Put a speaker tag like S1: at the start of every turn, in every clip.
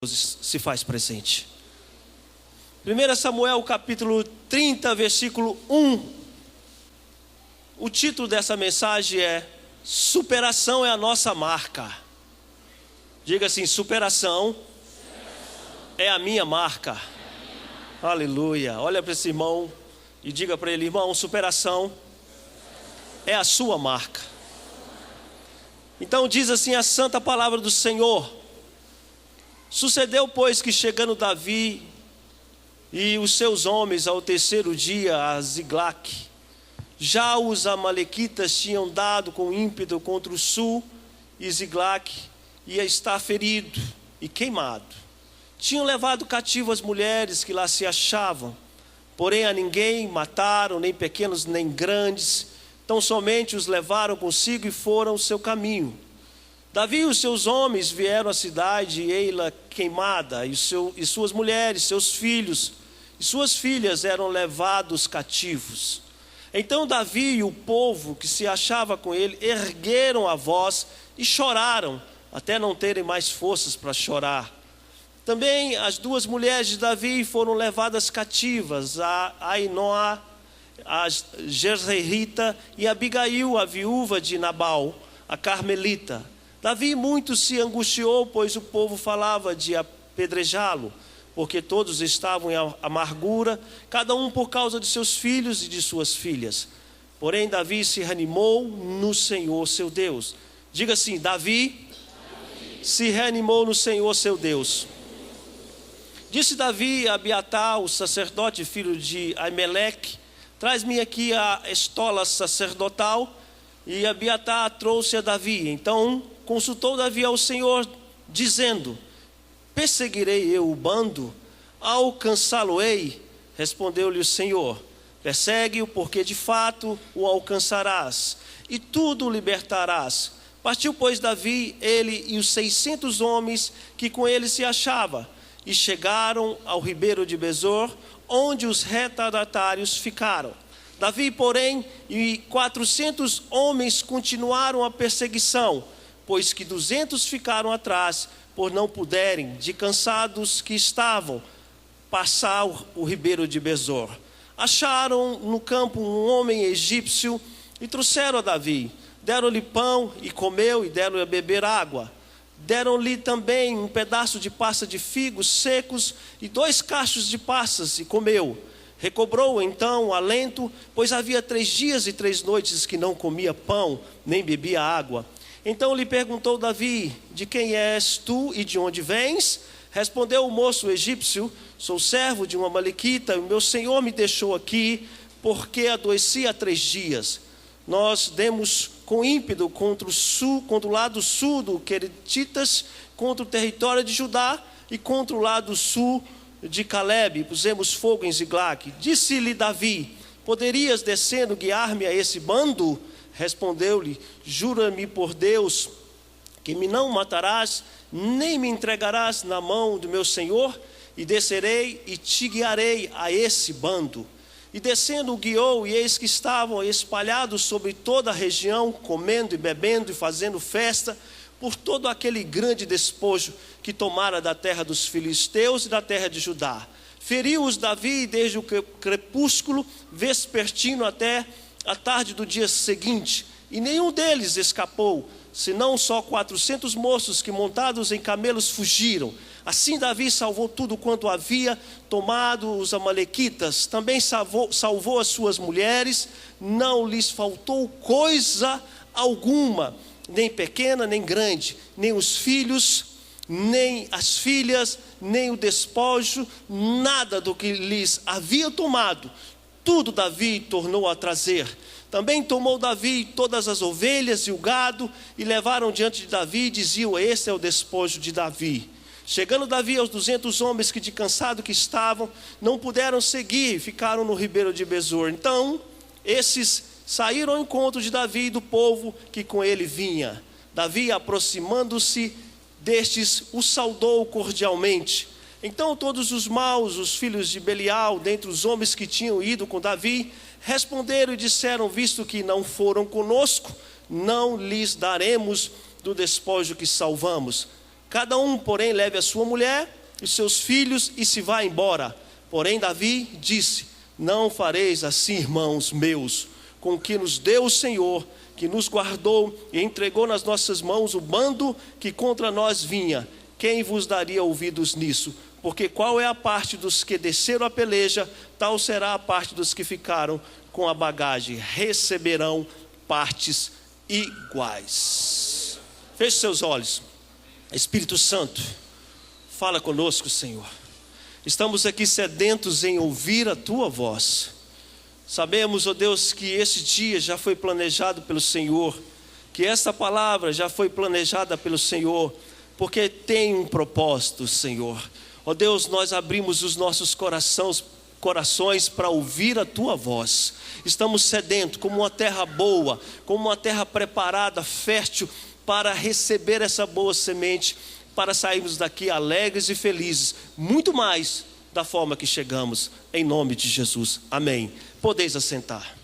S1: se faz presente. 1 Samuel capítulo 30, versículo 1. O título dessa mensagem é: superação é a nossa marca. Diga assim: superação é a minha marca. Aleluia. Olha para esse irmão e diga para ele: irmão, superação é a sua marca. Então diz assim a santa palavra do Senhor: sucedeu, pois, que chegando Davi e os seus homens ao terceiro dia a Ziglague, já os amalequitas tinham dado com ímpeto contra o sul, e Ziglague ia estar ferido e queimado. Tinham levado cativo as mulheres que lá se achavam, porém a ninguém mataram, nem pequenos nem grandes, tão somente os levaram consigo e foram o seu caminho. Davi e os seus homens vieram à cidade e ei-la queimada, e suas mulheres, seus filhos e suas filhas eram levados cativos. Então Davi e o povo que se achava com ele ergueram a voz e choraram, até não terem mais forças para chorar. Também as duas mulheres de Davi foram levadas cativas, a Ainoá, a Jezreelita, e Abigail, a viúva de Nabal, a Carmelita. Davi muito se angustiou, pois o povo falava de apedrejá-lo, porque todos estavam em amargura, cada um por causa de seus filhos e de suas filhas. Porém Davi se reanimou no Senhor seu Deus. Diga assim: Davi se reanimou no Senhor seu Deus. Disse Davi a Abiatar, o sacerdote, filho de Aimeleque: traz-me aqui a estola sacerdotal. E Abiatar trouxe a Davi. Então consultou Davi ao Senhor, dizendo: perseguirei eu o bando? Alcançá-lo-ei? Respondeu-lhe o Senhor: persegue-o, porque de fato o alcançarás, e tudo o libertarás. Partiu, pois, Davi, ele e os 600 homens que com ele se achava, e chegaram ao ribeiro de Besor, onde os retardatários ficaram. Davi, porém, e 400 homens continuaram a perseguição, pois que 200 ficaram atrás, por não puderem, de cansados que estavam, passar o ribeiro de Besor. Acharam no campo um homem egípcio e trouxeram a Davi. Deram-lhe pão e comeu, e deram-lhe a beber água. Deram-lhe também um pedaço de pasta de figos secos e 2 cachos de passas, e comeu. Recobrou então o alento, pois havia 3 dias e 3 noites que não comia pão, nem bebia água. Então lhe perguntou Davi: de quem és tu e de onde vens? Respondeu o moço egípcio: sou servo de uma amalequita, e o meu senhor me deixou aqui, porque adoeci há 3 dias. Nós demos com ímpeto contra o lado sul do Queretitas, contra o território de Judá, e contra o lado sul de Caleb, pusemos fogo em Ziglague. Disse-lhe Davi: poderias, descendo, guiar-me a esse bando? Respondeu-lhe: jura-me por Deus que me não matarás, nem me entregarás na mão do meu senhor, e descerei e te guiarei a esse bando. E descendo o guiou, e eis que estavam espalhados sobre toda a região, comendo e bebendo e fazendo festa, por todo aquele grande despojo que tomara da terra dos filisteus e da terra de Judá. Feriu-os Davi desde o crepúsculo vespertino até a tarde do dia seguinte, e nenhum deles escapou, senão só 400 moços que, montados em camelos, fugiram. Assim Davi salvou tudo quanto havia tomado os amalequitas. Também salvou as suas mulheres, não lhes faltou coisa alguma, nem pequena, nem grande, nem os filhos, nem as filhas, nem o despojo, nada do que lhes havia tomado, tudo Davi tornou a trazer. Também tomou Davi todas as ovelhas e o gado, e levaram diante de Davi, e diziam: este é o despojo de Davi. Chegando Davi aos 200 homens que de cansado que estavam, não puderam seguir, e ficaram no ribeiro de Besor. Então esses saíram ao encontro de Davi e do povo que com ele vinha. Davi, aproximando-se destes, o saudou cordialmente. Então todos os maus, os filhos de Belial, dentre os homens que tinham ido com Davi, responderam e disseram: visto que não foram conosco, não lhes daremos do despojo que salvamos. Cada um, porém, leve a sua mulher e seus filhos e se vá embora. Porém Davi disse: não fareis assim, irmãos meus, com o que nos deu o Senhor, que nos guardou e entregou nas nossas mãos o bando que contra nós vinha. Quem vos daria ouvidos nisso? Porque qual é a parte dos que desceram a peleja, tal será a parte dos que ficaram com a bagagem. Receberão partes iguais. Feche seus olhos. Espírito Santo, fala conosco, Senhor. Estamos aqui sedentos em ouvir a Tua voz. Sabemos, ó Deus, que esse dia já foi planejado pelo Senhor, que esta palavra já foi planejada pelo Senhor, porque tem um propósito, Senhor. Ó Deus, nós abrimos os nossos corações para ouvir a Tua voz. Estamos sedentos, como uma terra boa, como uma terra preparada, fértil, para receber essa boa semente, para sairmos daqui alegres e felizes, muito mais da forma que chegamos, em nome de Jesus, amém. Podeis assentar.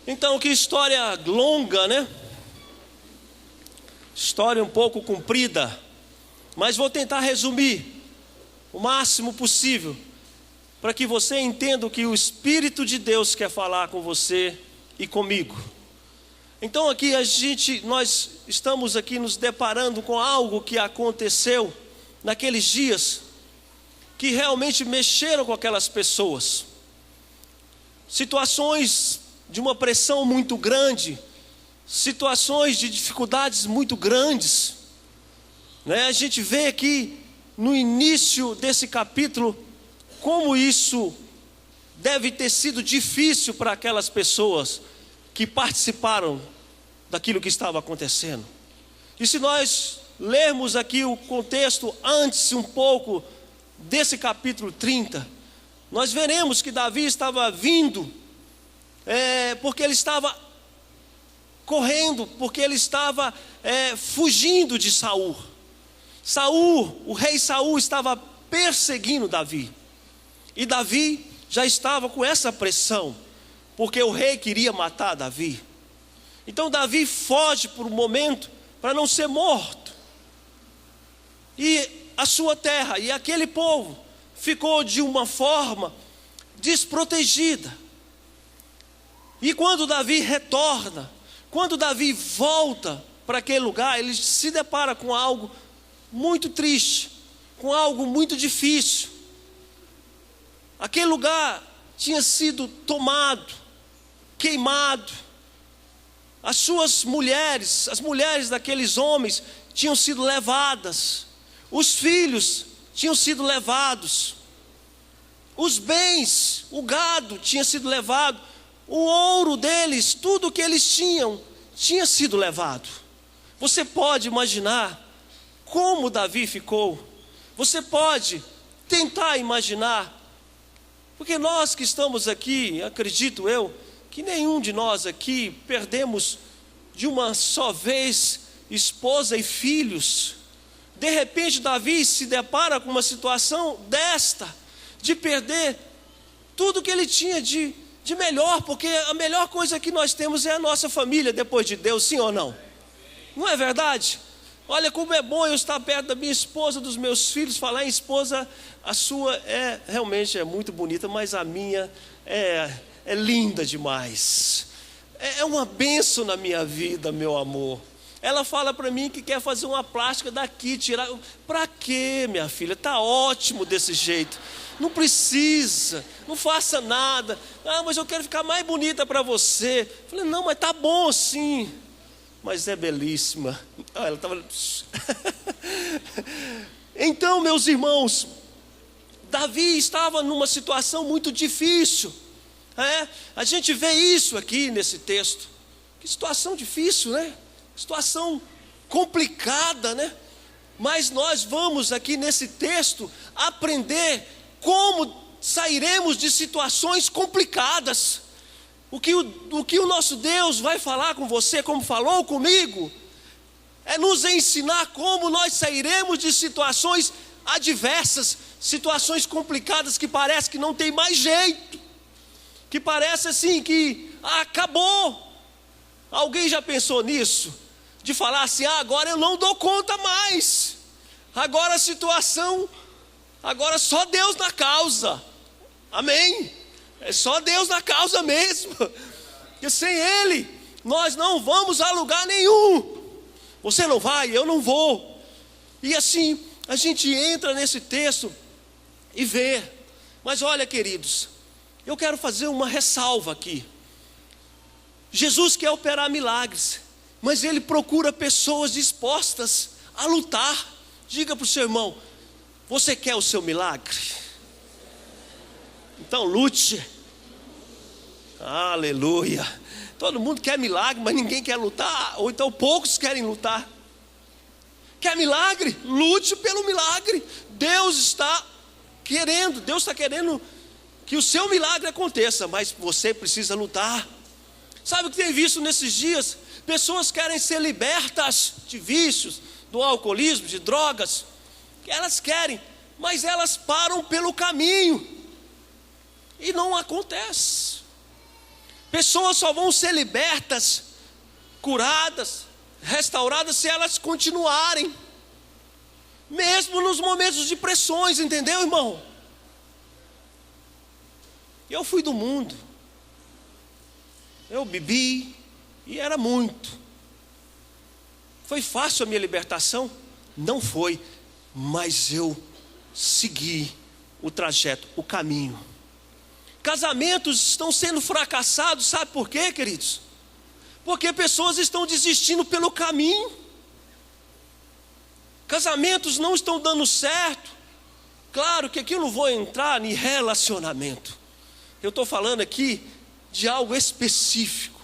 S1: Então, que história longa, né? História um pouco comprida, mas vou tentar resumir o máximo possível, para que você entenda o que o Espírito de Deus quer falar com você e comigo. Então aqui nós estamos aqui nos deparando com algo que aconteceu naqueles dias, que realmente mexeram com aquelas pessoas. Situações de uma pressão muito grande, situações de dificuldades muito grandes, né? A gente vê aqui no início desse capítulo, como isso deve ter sido difícil para aquelas pessoas que participaram daquilo que estava acontecendo. E se nós lermos aqui o contexto antes um pouco desse capítulo 30, nós veremos que Davi estava vindo, porque ele estava correndo, porque ele estava fugindo de Saul. O rei Saul estava perseguindo Davi, e Davi já estava com essa pressão, porque o rei queria matar Davi. Então Davi foge por um momento para não ser morto. E a sua terra e aquele povo ficou de uma forma desprotegida. E quando Davi retorna, quando Davi volta para aquele lugar, ele se depara com algo muito triste, com algo muito difícil. Aquele lugar tinha sido tomado, queimado. As suas mulheres, as mulheres daqueles homens tinham sido levadas. Os filhos tinham sido levados. Os bens, o gado tinha sido levado. O ouro deles, tudo que eles tinham, tinha sido levado. Você pode imaginar como Davi ficou? Você pode tentar imaginar? Porque nós que estamos aqui, acredito eu, que nenhum de nós aqui perdemos de uma só vez esposa e filhos. De repente Davi se depara com uma situação desta, de perder tudo que ele tinha de melhor, porque a melhor coisa que nós temos é a nossa família depois de Deus, sim ou não? Não é verdade? Olha como é bom eu estar perto da minha esposa, dos meus filhos. Falar em esposa, a sua realmente é muito bonita, mas a minha é linda demais. É uma bênção na minha vida, meu amor. Ela fala para mim que quer fazer uma plástica daqui, tirar. Para quê, minha filha? Está ótimo desse jeito. Não precisa, não faça nada. Ah, mas eu quero ficar mais bonita para você. Falei, não, mas tá bom assim. Mas é belíssima. Ah, ela estava. Então, meus irmãos, Davi estava numa situação muito difícil. A gente vê isso aqui nesse texto. Que situação difícil, né? Situação complicada, né? Mas nós vamos aqui nesse texto aprender como sairemos de situações complicadas. O que o nosso Deus vai falar com você, como falou comigo, é nos ensinar como nós sairemos de situações adversas, situações complicadas que parece que não tem mais jeito, que parece assim que acabou. Alguém já pensou nisso? de falar assim: agora eu não dou conta mais, agora a situação, agora só Deus na causa. Amém? É só Deus na causa mesmo, porque sem Ele nós não vamos a lugar nenhum. Você não vai, eu não vou. E assim a gente entra nesse texto e vê. Mas olha, queridos, eu quero fazer uma ressalva aqui. Jesus quer operar milagres, mas Ele procura pessoas dispostas a lutar. Diga para o seu irmão: você quer o seu milagre? Então lute. Aleluia. Todo mundo quer milagre, mas ninguém quer lutar. Ou então poucos querem lutar. Quer milagre? Lute pelo milagre. Deus está querendo que o seu milagre aconteça, mas você precisa lutar. Sabe o que tem visto nesses dias? Pessoas querem ser libertas de vícios, do alcoolismo, de drogas. Elas querem, mas elas param pelo caminho e não acontece. Pessoas só vão ser libertas, curadas, restauradas, se elas continuarem, mesmo nos momentos de pressões, entendeu, irmão? Eu fui do mundo, eu bebi, e era muito. Foi fácil a minha libertação? Não foi, mas eu segui o trajeto, o caminho. Casamentos estão sendo fracassados, sabe por quê, queridos? Porque pessoas estão desistindo pelo caminho. Casamentos não estão dando certo. Claro que aqui eu não vou entrar em relacionamento. Eu estou falando aqui de algo específico.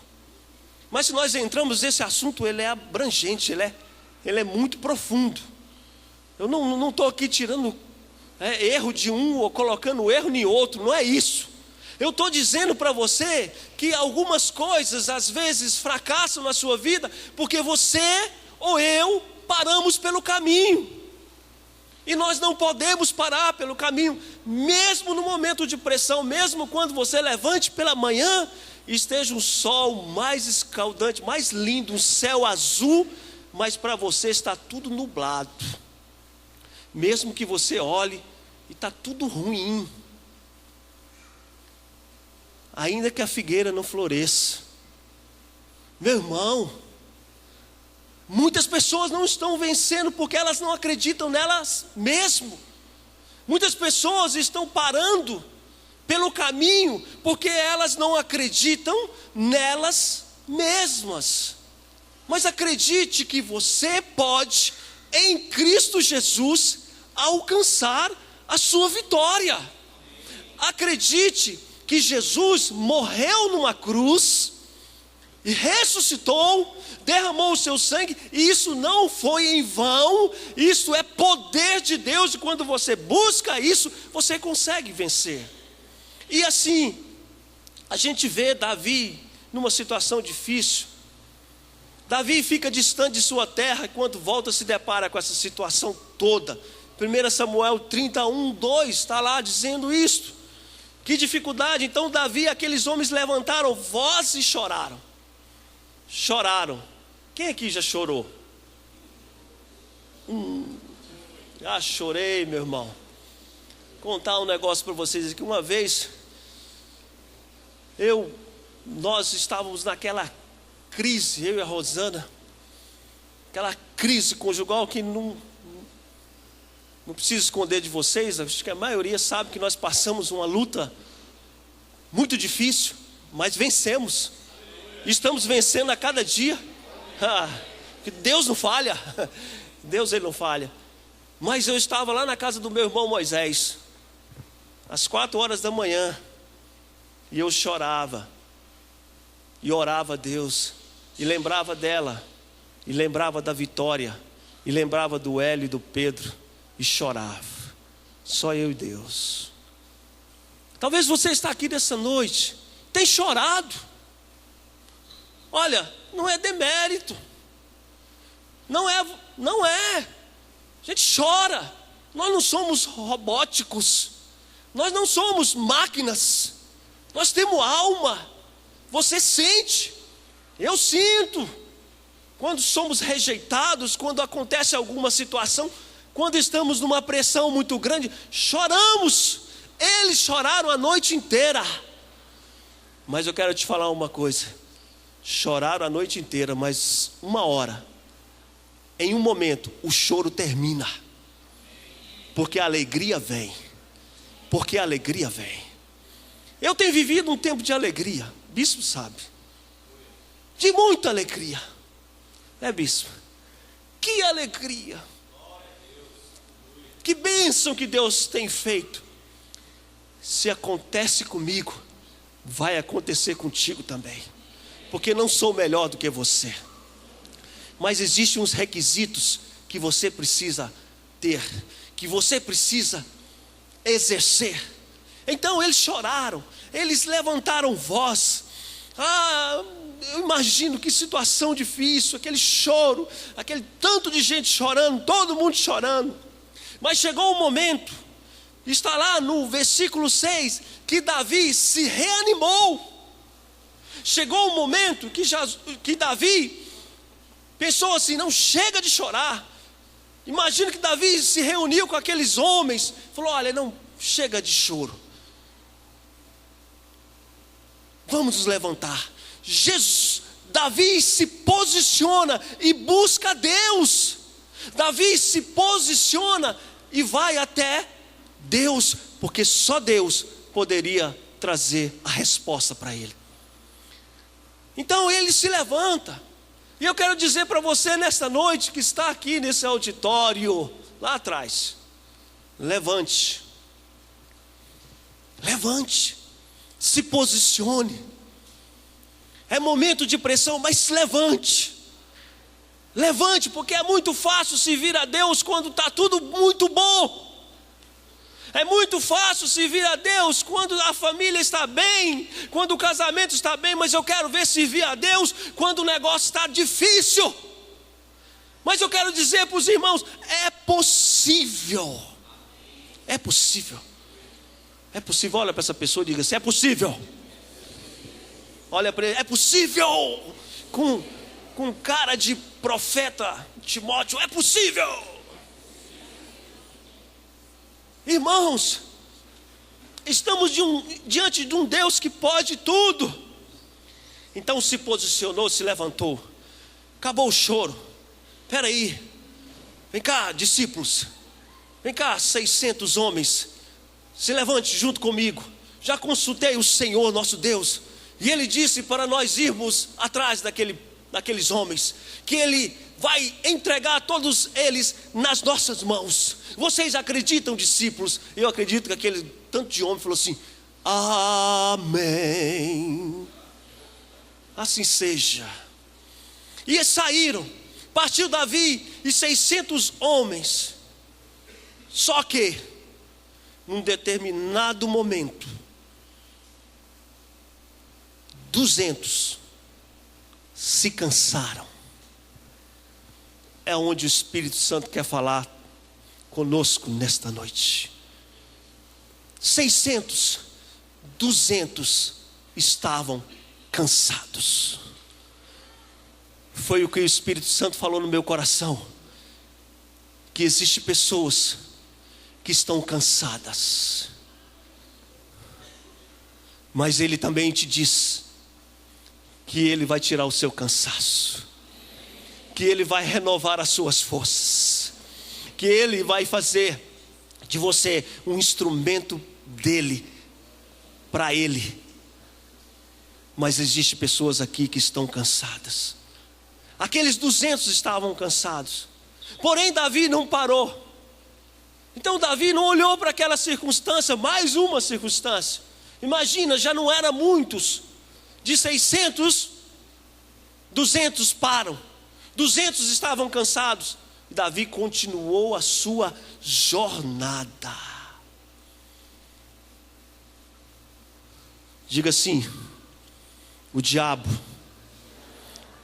S1: Mas se nós entramos nesse assunto, ele é abrangente, ele é muito profundo. Eu não estou aqui tirando erro de um ou colocando erro em outro, não é isso. Eu estou dizendo para você que algumas coisas às vezes fracassam na sua vida porque você ou eu paramos pelo caminho. E nós não podemos parar pelo caminho, mesmo no momento de pressão, mesmo quando você levante pela manhã e esteja um sol mais escaldante, mais lindo, um céu azul, mas para você está tudo nublado. Mesmo que você olhe e está tudo ruim. Ainda que a figueira não floresça. Meu irmão, muitas pessoas não estão vencendo porque elas não acreditam nelas mesmo. Muitas pessoas estão parando pelo caminho porque elas não acreditam nelas mesmas. Mas acredite que você pode, em Cristo Jesus, alcançar a sua vitória. Acredite que Jesus morreu numa cruz e ressuscitou, derramou o seu sangue, e isso não foi em vão, isso é poder de Deus, e quando você busca isso, você consegue vencer. E assim, a gente vê Davi numa situação difícil. Davi fica distante de sua terra, e quando volta se depara com essa situação toda. 1 Samuel 31:2 está lá dizendo isto. Que dificuldade. Então Davi e aqueles homens levantaram voz e choraram. Choraram. Quem aqui já chorou? Já chorei, meu irmão. Contar um negócio para vocês aqui. Uma vez nós estávamos naquela crise, eu e a Rosana, aquela crise conjugal que não preciso esconder de vocês. Acho que a maioria sabe que nós passamos uma luta muito difícil, mas vencemos. Estamos vencendo a cada dia. Que Deus não falha. Deus, Ele não falha. Mas eu estava lá na casa do meu irmão Moisés, às 4 horas da manhã, e eu chorava e orava a Deus, e lembrava dela, e lembrava da Vitória, e lembrava do Hélio e do Pedro, e chorava. Só eu e Deus. Talvez você está aqui nessa noite, tem chorado. Olha, não é demérito, não é. A gente chora. Nós não somos robóticos, nós não somos máquinas, nós temos alma. Você sente, eu sinto. quando somos rejeitados, quando acontece alguma situação, quando estamos numa pressão muito grande, choramos. Eles choraram a noite inteira. Mas eu quero te falar uma coisa: choraram a noite inteira, mas uma hora, em um momento, o choro termina, porque a alegria vem. Porque a alegria vem. Eu tenho vivido um tempo de alegria, bispo sabe, de muita alegria. Bispo? Que alegria! Que bênção que Deus tem feito. Se acontece comigo, vai acontecer contigo também, porque não sou melhor do que você, mas existem uns requisitos que você precisa ter, que você precisa exercer. Então eles choraram, eles levantaram voz. Eu imagino que situação difícil, aquele choro, aquele tanto de gente chorando, todo mundo chorando. Mas chegou um momento, está lá no versículo 6, que Davi se reanimou. Chegou um momento que Davi pensou assim: não, chega de chorar. Imagina que Davi se reuniu com aqueles homens, falou: olha, não, chega de choro, vamos nos levantar. Davi se posiciona e busca Deus. Davi se posiciona e vai até Deus, porque só Deus poderia trazer a resposta para ele. Então ele se levanta. E eu quero dizer para você nesta noite, que está aqui nesse auditório, lá atrás: levante, se posicione. É momento de pressão, mas levante, porque é muito fácil servir a Deus quando está tudo muito bom. É muito fácil servir a Deus quando a família está bem, quando o casamento está bem, mas eu quero ver servir a Deus quando o negócio está difícil. Mas eu quero dizer para os irmãos: é possível. É possível. É possível. Olha para essa pessoa e diga assim: é possível. Olha para ele: é possível. Com cara de profeta Timóteo: é possível. Irmãos, estamos diante de um Deus que pode tudo. Então se posicionou, se levantou. Acabou o choro. Espera aí, vem cá, discípulos, vem cá, 600 homens, se levante junto comigo. Já consultei o Senhor nosso Deus, e Ele disse para nós irmos atrás daqueles homens, que Ele vai entregar todos eles nas nossas mãos. Vocês acreditam, discípulos? Eu acredito que aquele tanto de homem falou assim: amém. Assim seja. E saíram. Partiu Davi e 600 homens. Só que num determinado momento, 200 se cansaram. É onde o Espírito Santo quer falar conosco nesta noite. 600, 200 estavam cansados. Foi o que o Espírito Santo falou no meu coração, que existem pessoas que estão cansadas, mas Ele também te diz que Ele vai tirar o seu cansaço, que Ele vai renovar as suas forças, que Ele vai fazer de você um instrumento dEle, para Ele. Mas existem pessoas aqui que estão cansadas. Aqueles 200 estavam cansados, porém Davi não parou. Então Davi não olhou para aquela circunstância, mais uma circunstância. Imagina, já não eram muitos. De 600, 200 param. 200 estavam cansados. Davi continuou a sua jornada. Diga assim: o diabo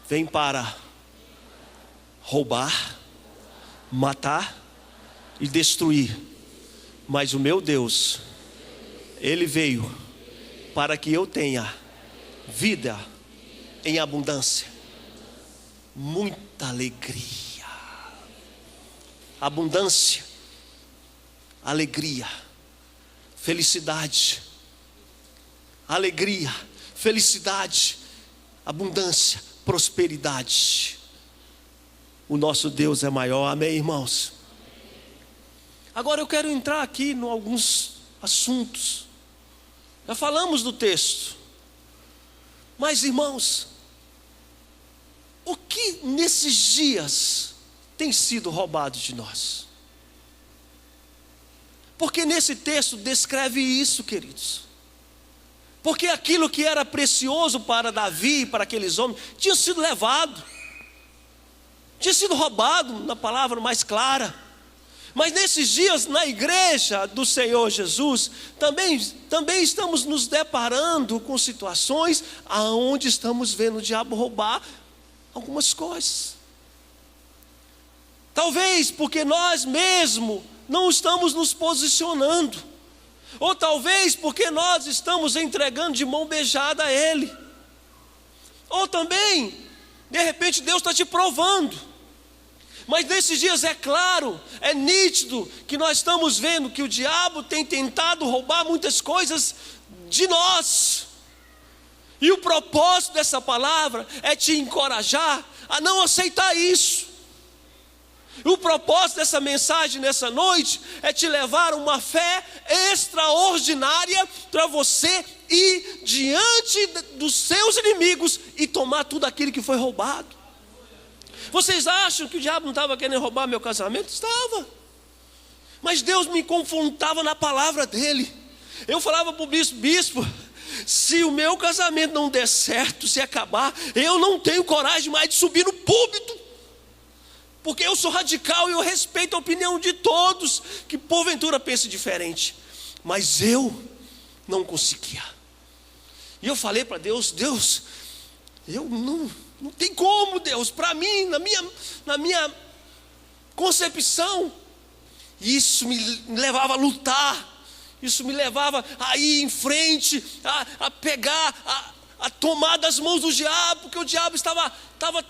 S1: vem para roubar, matar e destruir, mas o meu Deus, Ele veio para que eu tenha vida em abundância. muita alegria. Abundância, alegria, felicidade. Alegria, felicidade, abundância, prosperidade. O nosso Deus é maior, amém, irmãos? Agora eu quero entrar aqui em alguns assuntos. Já falamos do texto, mas irmãos, o que nesses dias tem sido roubado de nós? Porque nesse texto descreve isso, queridos. Porque aquilo que era precioso para Davi e para aqueles homens tinha sido levado, tinha sido roubado, na palavra mais clara. Mas nesses dias, na igreja do Senhor Jesus, também estamos nos deparando com situações aonde estamos vendo o diabo roubar algumas coisas. Talvez porque nós mesmos não estamos nos posicionando, ou talvez porque nós estamos entregando de mão beijada a Ele, ou também, de repente Deus está te provando. Mas nesses dias é claro, é nítido que nós estamos vendo que o diabo tem tentado roubar muitas coisas de nós. E o propósito dessa palavra é te encorajar a não aceitar isso. O propósito dessa mensagem nessa noite é te levar a uma fé extraordinária para você ir diante dos seus inimigos e tomar tudo aquilo que foi roubado. Vocês acham que o diabo não estava querendo roubar meu casamento? Estava. Mas Deus me confrontava na palavra dele. Eu falava para o bispo, se o meu casamento não der certo, se acabar, eu não tenho coragem mais de subir no púlpito. Porque eu sou radical e eu respeito a opinião de todos que porventura pensem diferente. Mas eu não conseguia. E eu falei para Deus, eu não tem como, Deus, para mim, na minha concepção. Isso me levava a lutar, isso me levava a ir em frente, a pegar, a tomar das mãos do diabo, porque o diabo estava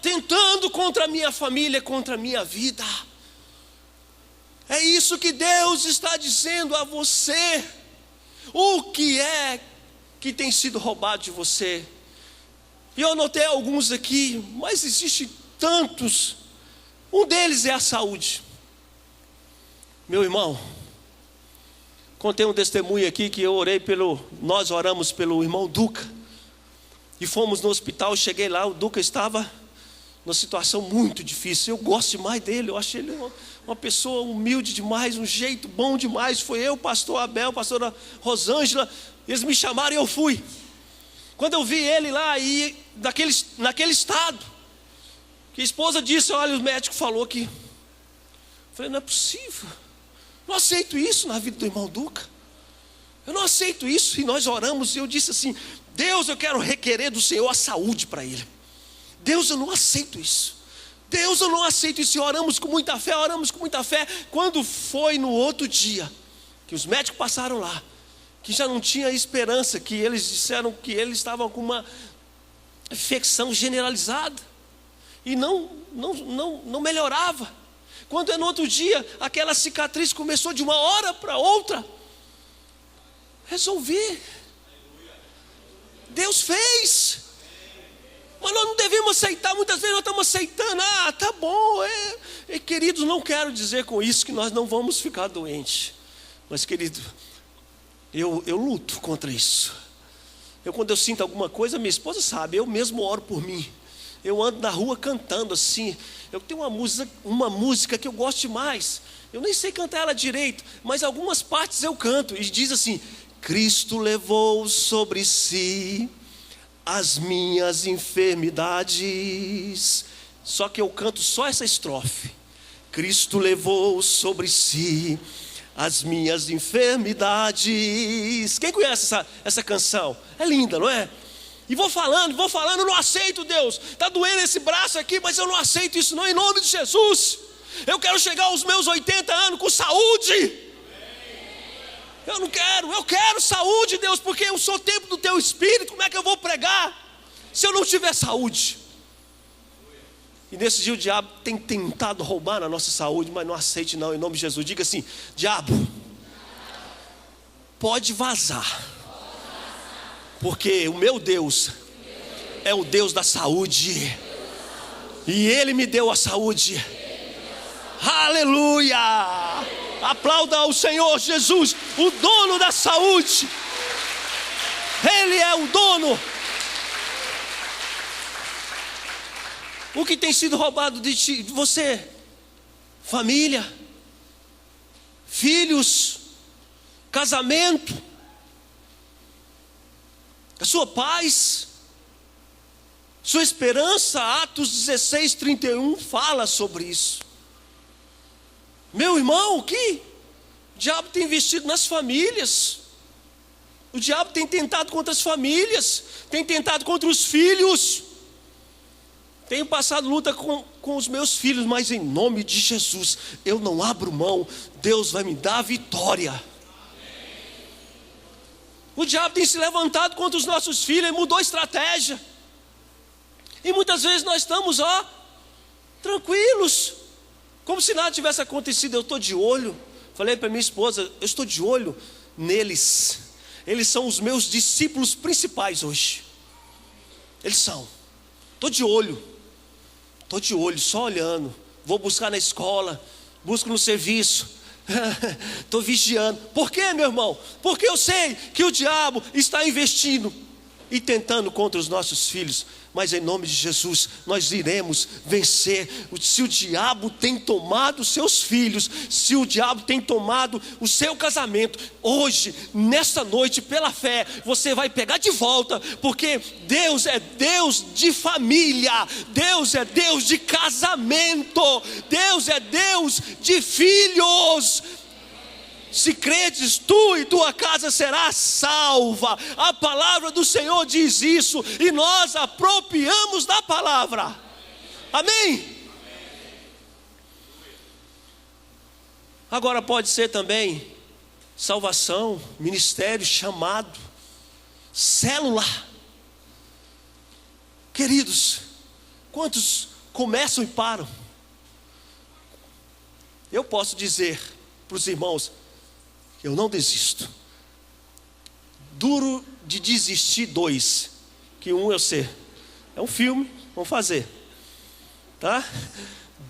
S1: tentando contra a minha família, contra a minha vida. É isso que Deus está dizendo a você. O que é que tem sido roubado de você? E eu anotei alguns aqui, mas existem tantos. Um deles é a saúde. Meu irmão, contei um testemunho aqui que nós oramos pelo irmão Duca. E fomos no hospital, cheguei lá, o Duca estava numa situação muito difícil. Eu gosto demais dele, eu achei ele uma pessoa humilde demais, um jeito bom demais. Foi eu, o pastor Abel, a pastora Rosângela, eles me chamaram e eu fui. Quando eu vi ele lá, e naquele estado, que a esposa disse, olha, o médico falou que... Eu falei, não é possível, não aceito isso na vida do irmão Duca. Eu não aceito isso. E nós oramos, e eu disse assim, Deus, eu quero requerer do Senhor a saúde para ele. Deus, eu não aceito isso. Deus, eu não aceito isso. E oramos com muita fé. Quando foi no outro dia, que os médicos passaram lá, que já não tinha esperança, que eles disseram que ele estava com uma infecção generalizada e não melhorava. Quando é no outro dia, aquela cicatriz começou de uma hora para outra resolver. Deus fez. Mas nós não devemos aceitar. Muitas vezes nós estamos aceitando. Tá bom, queridos, não quero dizer com isso que nós não vamos ficar doentes. Mas, querido, eu luto contra isso. Quando eu sinto alguma coisa, minha esposa sabe, eu mesmo oro por mim. Eu ando na rua cantando assim. Eu tenho uma música que eu gosto demais. Eu nem sei cantar ela direito, mas algumas partes eu canto. E diz assim, Cristo levou sobre si as minhas enfermidades. Só que eu canto só essa estrofe. Cristo levou sobre si as minhas enfermidades. Quem conhece essa canção? É linda, não é? E vou falando, eu não aceito, Deus. Está doendo esse braço aqui, mas eu não aceito isso não, em nome de Jesus. Eu quero chegar aos meus 80 anos com saúde. Eu quero saúde, Deus, porque eu sou templo do Teu Espírito. Como é que eu vou pregar se eu não tiver saúde? E nesse dia o diabo tem tentado roubar a nossa saúde, mas não aceite não, em nome de Jesus. Diga assim: diabo, pode vazar, porque o meu Deus é o Deus da saúde, e Ele me deu a saúde. Aleluia! Aplauda ao Senhor Jesus, o dono da saúde. Ele é o dono. O que tem sido roubado de ti, de você? Família, filhos, casamento, a sua paz, sua esperança. Atos 16:31 fala sobre isso. Meu irmão, o que o diabo tem investido nas famílias? O diabo tem tentado contra as famílias, tem tentado contra os filhos. Tenho passado luta com os meus filhos, mas em nome de Jesus, eu não abro mão. Deus vai me dar a vitória. O diabo tem se levantado contra os nossos filhos, ele mudou a estratégia. E muitas vezes nós estamos, tranquilos, como se nada tivesse acontecido. Eu estou de olho, falei para minha esposa, eu estou de olho neles. Eles são os meus discípulos principais hoje. Eles são. Estou de olho, só olhando. Vou buscar na escola, busco no serviço, estou vigiando. Por quê, meu irmão? Porque eu sei que o diabo está investindo e tentando contra os nossos filhos. Mas em nome de Jesus, nós iremos vencer. Se o diabo tem tomado os seus filhos, se o diabo tem tomado o seu casamento, hoje, nesta noite, pela fé, você vai pegar de volta. Porque Deus é Deus de família, Deus é Deus de casamento, Deus é Deus de filhos. Se credes, tu e tua casa será salva. A palavra do Senhor diz isso, e nós apropriamos da palavra. Amém? Agora pode ser também salvação, ministério, chamado, célula. Queridos, quantos começam e param? Eu posso dizer para os irmãos, eu não desisto. Duro de desistir 2, que um eu sei, é um filme, vamos fazer, tá?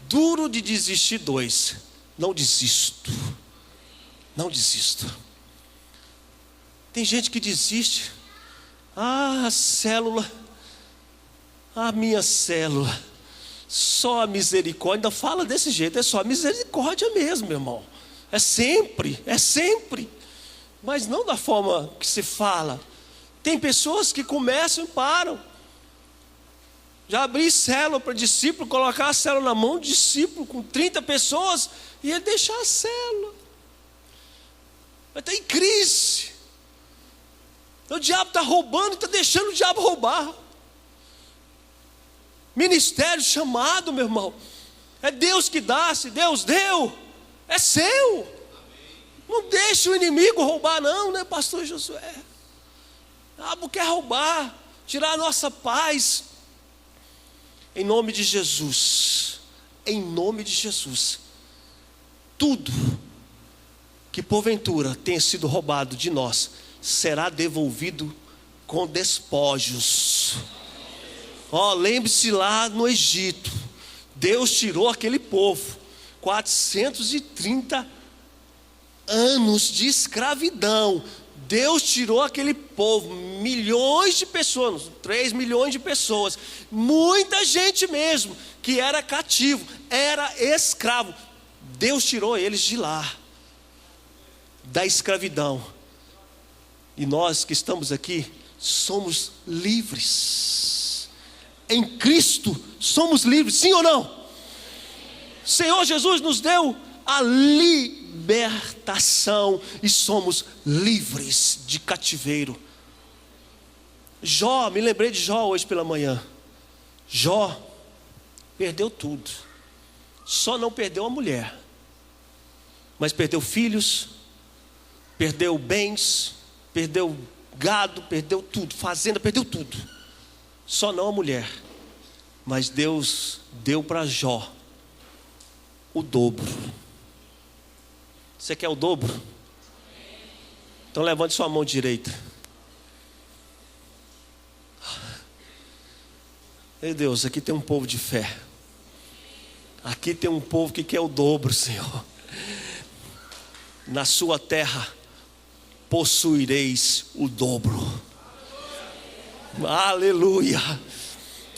S1: Duro de desistir 2, não desisto. Não desisto. Tem gente que desiste. A célula, a minha célula, só a misericórdia. Ainda fala desse jeito, é só a misericórdia mesmo, meu irmão. É sempre, mas não da forma que se fala. Tem pessoas que começam e param. Já abri célula para discípulo, colocar a célula na mão do discípulo com 30 pessoas e ele deixar a célula. Vai estar em crise. O diabo está roubando e está deixando o diabo roubar. Ministério, chamado, meu irmão, é Deus que dá. Se Deus deu, é seu. Não deixe o inimigo roubar não, né, pastor Josué? O diabo quer roubar, tirar a nossa paz. Em nome de Jesus, tudo que porventura tenha sido roubado de nós, será devolvido com despojos. Lembre-se lá no Egito, Deus tirou aquele povo, 430 anos de escravidão. Deus tirou aquele povo, milhões de pessoas, 3 milhões de pessoas, muita gente mesmo, que era cativo, era escravo. Deus tirou eles de lá, da escravidão. E nós que estamos aqui, somos livres. Em Cristo, somos livres, sim ou não? O Senhor Jesus nos deu a libertação e somos livres de cativeiro. Jó, me lembrei de Jó hoje pela manhã. Jó perdeu tudo, só não perdeu a mulher, mas perdeu filhos, perdeu bens, perdeu gado, perdeu tudo, fazenda, perdeu tudo, só não a mulher. Mas Deus deu para Jó o dobro. Você quer o dobro? Então levante sua mão direita. Meu Deus, aqui tem um povo de fé. Aqui tem um povo que quer o dobro, Senhor. Na sua terra possuireis o dobro. Aleluia.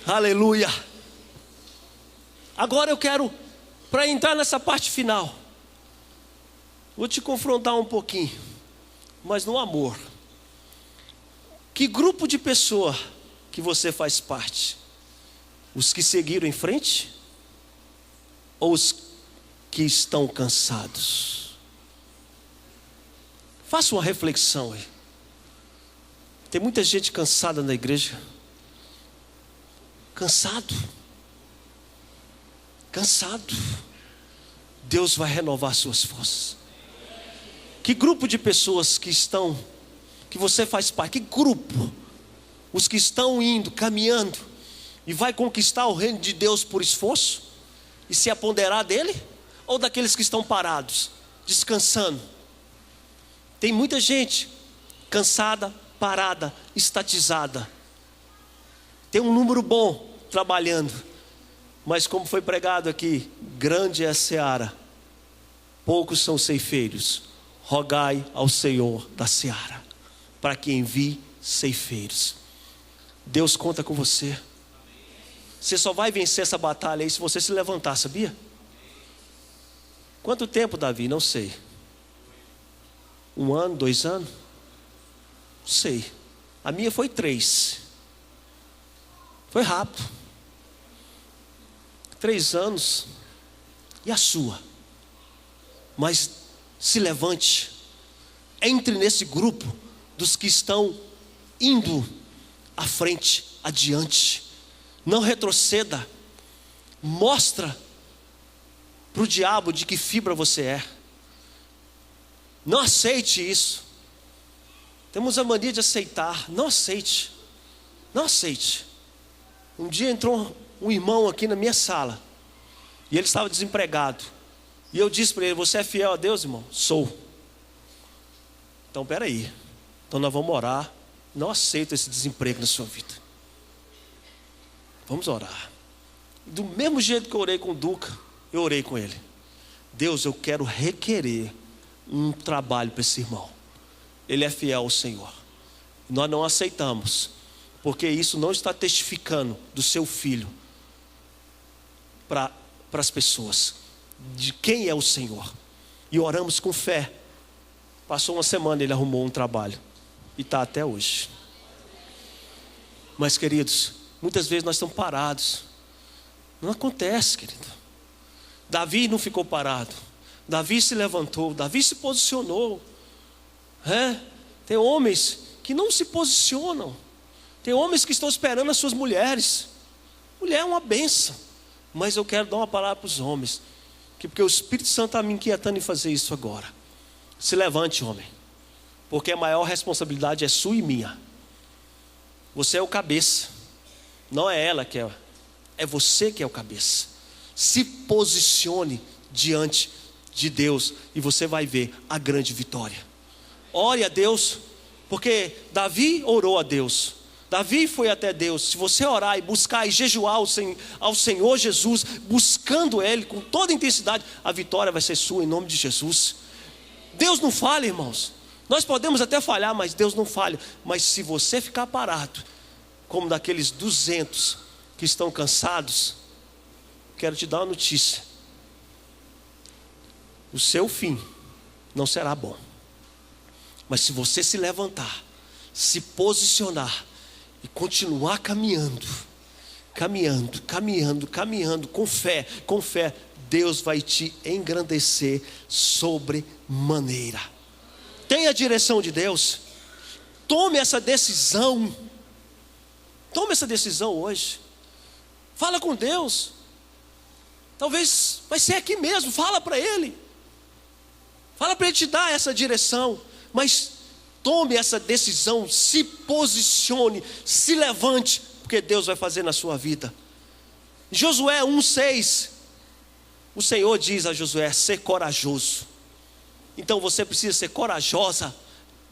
S1: Aleluia. Agora eu quero, para entrar nessa parte final, vou te confrontar um pouquinho, mas no amor. Que grupo de pessoa que você faz parte? Os que seguiram em frente? Ou os que estão cansados? Faça uma reflexão aí. Tem muita gente cansada na igreja. Cansado. Deus vai renovar suas forças. Que grupo de pessoas que você faz parte? Que grupo? Os que estão indo, caminhando, e vai conquistar o reino de Deus por esforço, e se apoderar dele? Ou daqueles que estão parados, descansando? Tem muita gente cansada, parada, estatizada. Tem um número bom trabalhando, mas como foi pregado aqui, grande é a seara, poucos são ceifeiros. Rogai ao Senhor da seara, para que envie ceifeiros. Deus conta com você. Você só vai vencer essa batalha aí se você se levantar, sabia? Quanto tempo, Davi? Não sei. 1 ano, 2 anos? Não sei. A minha foi 3. Foi rápido. 3 anos. E a sua? Mas se levante. Entre nesse grupo dos que estão indo à frente, adiante. Não retroceda. Mostra para o diabo de que fibra você é. Não aceite isso. Temos a mania de aceitar. Não aceite. Não aceite. Um dia entrou um irmão aqui na minha sala. E ele estava desempregado. E eu disse para ele: você é fiel a Deus, irmão? Sou. Então peraí. Então nós vamos orar. Não aceito esse desemprego na sua vida. Vamos orar. Do mesmo jeito que eu orei com o Duca, eu orei com ele. Deus, eu quero requerer um trabalho para esse irmão. Ele é fiel ao Senhor. Nós não aceitamos, porque isso não está testificando do seu filho para as pessoas, de quem é o Senhor. E oramos com fé. Passou uma semana, ele arrumou um trabalho e está até hoje. Mas queridos, muitas vezes nós estamos parados. Não acontece, querido. Davi não ficou parado. Davi se levantou, Davi se posicionou. Tem homens que não se posicionam. Tem homens que estão esperando as suas mulheres. Mulher é uma bênção. Mas eu quero dar uma palavra para os homens, porque o Espírito Santo está me inquietando em fazer isso agora. Se levante, homem, porque a maior responsabilidade é sua e minha. Você é o cabeça. Não é ela que é você que é o cabeça. Se posicione diante de Deus e você vai ver a grande vitória. Ore a Deus, porque Davi orou a Deus. Davi foi até Deus. Se você orar e buscar e jejuar ao Senhor Jesus, buscando Ele com toda intensidade, a vitória vai ser sua em nome de Jesus. Deus não falha, irmãos. Nós podemos até falhar, mas Deus não falha. Mas se você ficar parado, como daqueles 200 que estão cansados, quero te dar uma notícia: o seu fim não será bom. Mas se você se levantar, se posicionar e continuar caminhando, com fé, Deus vai te engrandecer sobremaneira. Tenha a direção de Deus. Tome essa decisão. Tome essa decisão hoje. Fala com Deus. Talvez vai ser aqui mesmo. Fala para Ele. Fala para Ele te dar essa direção. Mas tome essa decisão. Se posicione. Se levante. Porque Deus vai fazer na sua vida Josué 1:6, o Senhor diz a Josué: ser corajoso. Então você precisa ser corajosa.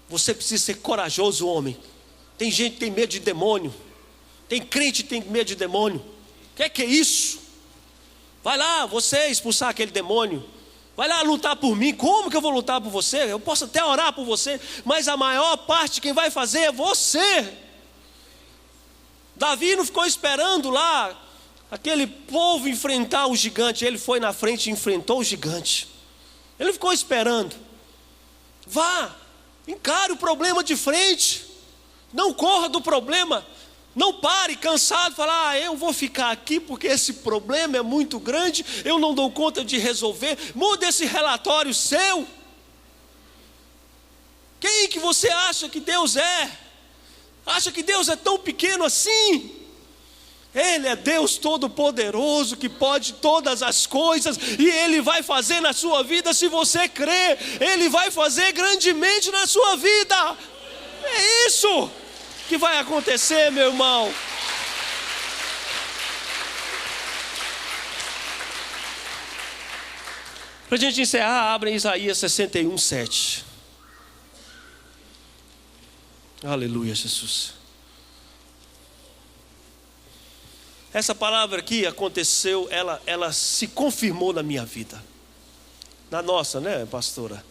S1: Você precisa ser corajoso, homem. Tem gente que tem medo de demônio. Tem crente que tem medo de demônio. O que é isso? Vai lá, você expulsar aquele demônio. Vai lá lutar por mim. Como que eu vou lutar por você? Eu posso até orar por você, mas a maior parte quem vai fazer é você. Davi não ficou esperando lá aquele povo enfrentar o gigante. Ele foi na frente e enfrentou o gigante. Ele não ficou esperando. Vá, encare o problema de frente. Não corra do problema. Não pare cansado, falar: eu vou ficar aqui porque esse problema é muito grande, eu não dou conta de resolver. Muda esse relatório seu. Quem que você acha que Deus é? Acha que Deus é tão pequeno assim? Ele é Deus Todo-Poderoso, que pode todas as coisas, e Ele vai fazer na sua vida se você crer. Ele vai fazer grandemente na sua vida. É isso que vai acontecer, meu irmão. Para a gente encerrar, abre Isaías 61:7. Aleluia, Jesus. Essa palavra aqui aconteceu, ela se confirmou na minha vida. Na nossa, né, pastora?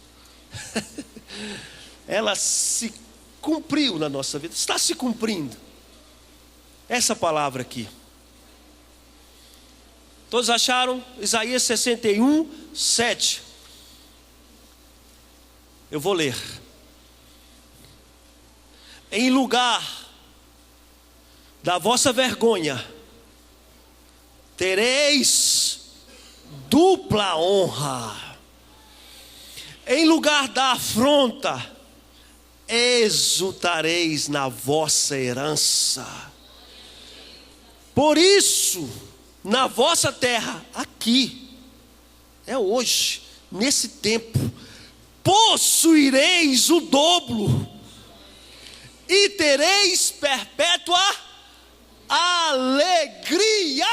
S1: Ela se cumpriu na nossa vida, está se cumprindo. Essa palavra aqui. Todos acharam? Isaías 61:7. Eu vou ler. Em lugar da vossa vergonha, tereis dupla honra. Em lugar da afronta, exultareis na vossa herança. Por isso, na vossa terra, aqui, é hoje, nesse tempo, possuireis o dobro, e tereis perpétua alegria.